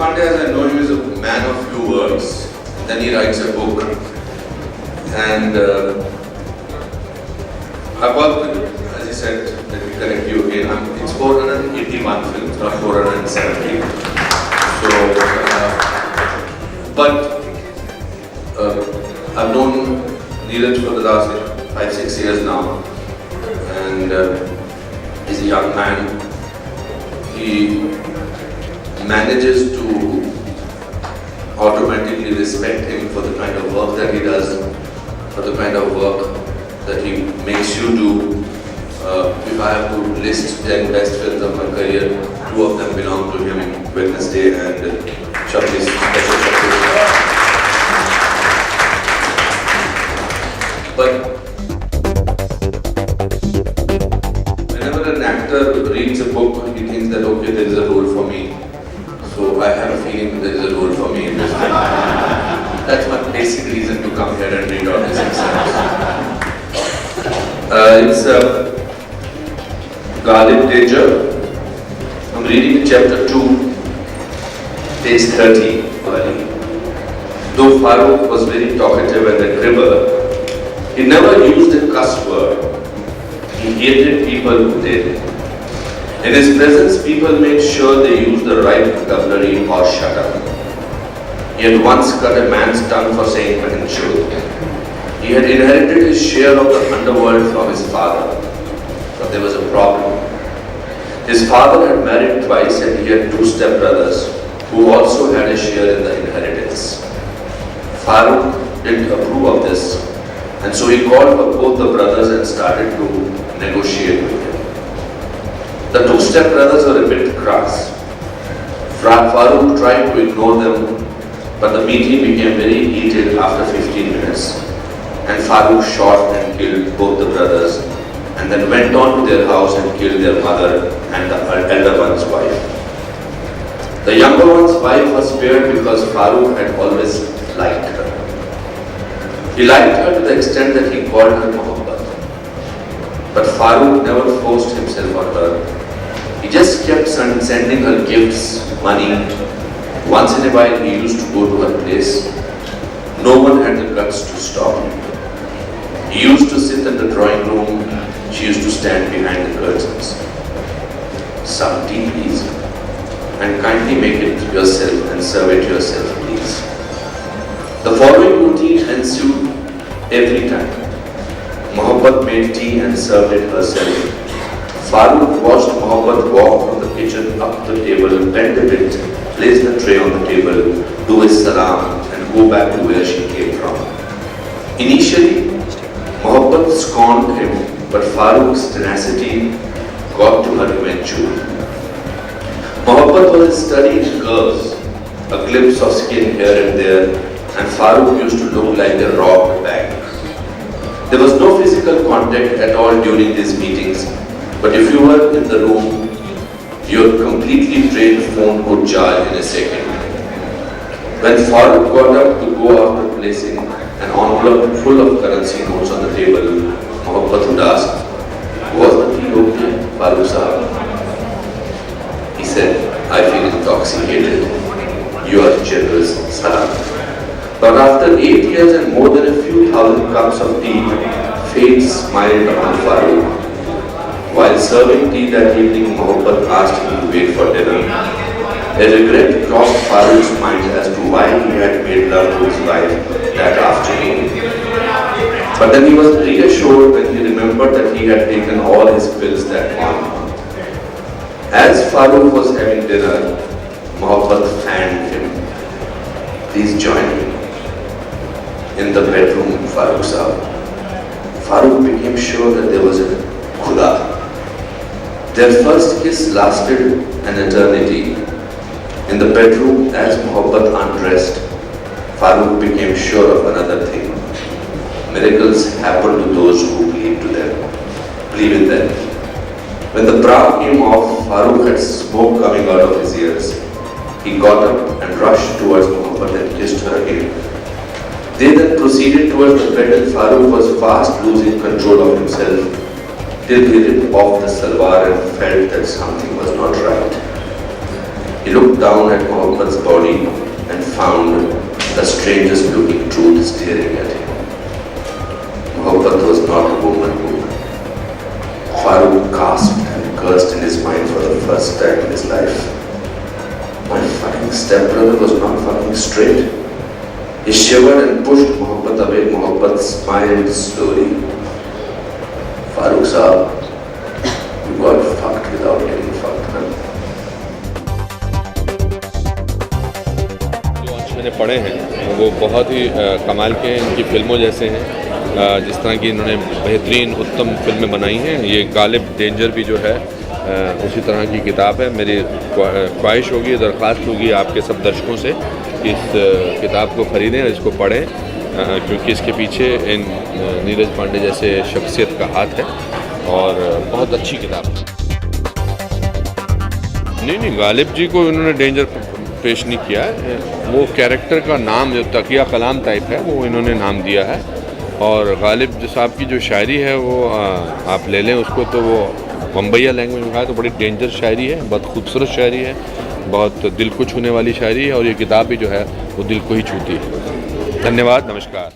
Pandey, as I know him, is a man of few words. Then he writes a book. And I worked with, as he said, let me correct you again, it's 481 films, not 470. So, but I've known Neeraj for the last 5-6 years now. And he's a young man. He manages to automatically respect him for the kind of work that he does, for the kind of work that he makes you do. If I have to list 10 best films of my career, 2 of them belong to him, Wednesday and Chaplis. But whenever an actor reads a book, he thinks that, okay, there is a role for me. So I have a feeling there is a role for me in this film. That's my basic reason to come here and read all these exams. It's Ghalib Danger. I'm reading chapter 2, page 30. Though Farooq was very talkative and a cribber, he never used a cuss word. He hated people who did. In his presence, people made sure they used the right vocabulary or shut up. He had once cut a man's tongue for saying Mahanshul. He had inherited his share of the underworld from his father. But there was a problem. His father had married twice and he had 2 stepbrothers who also had a share in the inheritance. Farooq didn't approve of this, and so he called for both the brothers and started to negotiate with him. The 2 stepbrothers were a bit crass. Farooq tried to ignore them, but the meeting became very heated after 15 minutes. And Farooq shot and killed both the brothers, and then went on to their house and killed their mother and the elder one's wife. The younger one's wife was spared because Farooq had always liked her. He liked her to the extent that he called her Mohabbat. But Farooq never forced himself on her. He just kept sending her gifts, money. Once in a while he used to go to her place. No one had the guts to stop him. He used to sit in the drawing room. She used to stand behind the curtains. Some tea, please. And kindly make it yourself and serve it yourself, please. The following routine ensued every time. Mohabbat made tea and served it herself. Farooq watched Mohabbat walk from the kitchen up to the table, bend a bit, place the tray on the table, do his salam and go back to where she came from. Initially, Mohabbat scorned him, but Farooq's tenacity got to her eventually. Mohabbat was a study in curves, a glimpse of skin here and there, and Farooq used to look like a robbed bank. There was no physical contact at all during these meetings, but if you were in the room, your completely trained phone would charge in a second. When Farooq got up to go after placing an envelope full of currency notes on the table, Mohabbat would ask, "Was the tea okay, Farooq Sahab?" He said, "I feel intoxicated. You are generous, Salam." But after 8 years and more than a few thousand cups of tea, fate smiled on Farooq. While serving tea that evening, Mohabbat asked him to wait for dinner. A regret crossed Farooq's mind as to why he had made love to his wife that afternoon. But then he was reassured when he remembered that he had taken all his pills that morning. As Farooq was having dinner, Mohabbat fanned him. "Please join me in the bedroom, Farooq Sahab." Farooq became sure that there was a khuda. Their first kiss lasted an eternity. In the bedroom, as Mohabbat undressed, Farooq became sure of another thing. Miracles happen to those who believe in them. When the bra came off, Farooq had smoke coming out of his ears. He got up and rushed towards Mohabbat and kissed her again. They then proceeded towards the bed and Farooq was fast losing control of himself till he ripped off the salwar and felt that something was not right. He looked down at Mohabbat Mohabbat's body and found a stranger's looking truth staring at him. Mohabbat was not a woman book. Farooq gasped and cursed in his mind for the first time in his life. My fucking stepbrother was not fucking straight. He shivered and pushed Mohabbat away. Mohabbat smiled slowly. Farooq Saab, you got fucked without getting fucked, man. जो अंश मैंने पढ़े हैं वो बहुत ही कमाल के इनकी फिल्मों जैसे हैं, जिस तरह की इन्होंने बेहतरीन उत्तम फिल्में बनाई हैं। ये गालिब डेंजर भी जो है उसी तरह की किताब है। मेरी ख्वाहिश होगी, दरख्वास्त होगी आपके सब दर्शकों से कि इस किताब को ख़रीदें और इसको पढ़ें, क्योंकि इसके पीछे इन नीरज पांडे जैसे शख्सियत का हाथ है और बहुत अच्छी किताब है। नहीं, गालिब जी को इन्होंने डेंजर पेश नहीं किया है। वो कैरेक्टर का नाम जो तकिया कलाम टाइप है वो इन्होंने नाम दिया है। और गालिब साहब की जो शायरी है वो आप ले लें उसको, तो वो बम्बईया लैंग्वेज में कहा तो बड़ी डेंजर शायरी है, बहुत खूबसूरत शायरी है, बहुत दिल को छूने वाली शायरी है। और ये किताब भी जो है वो दिल को ही छूती है। धन्यवाद, नमस्कार।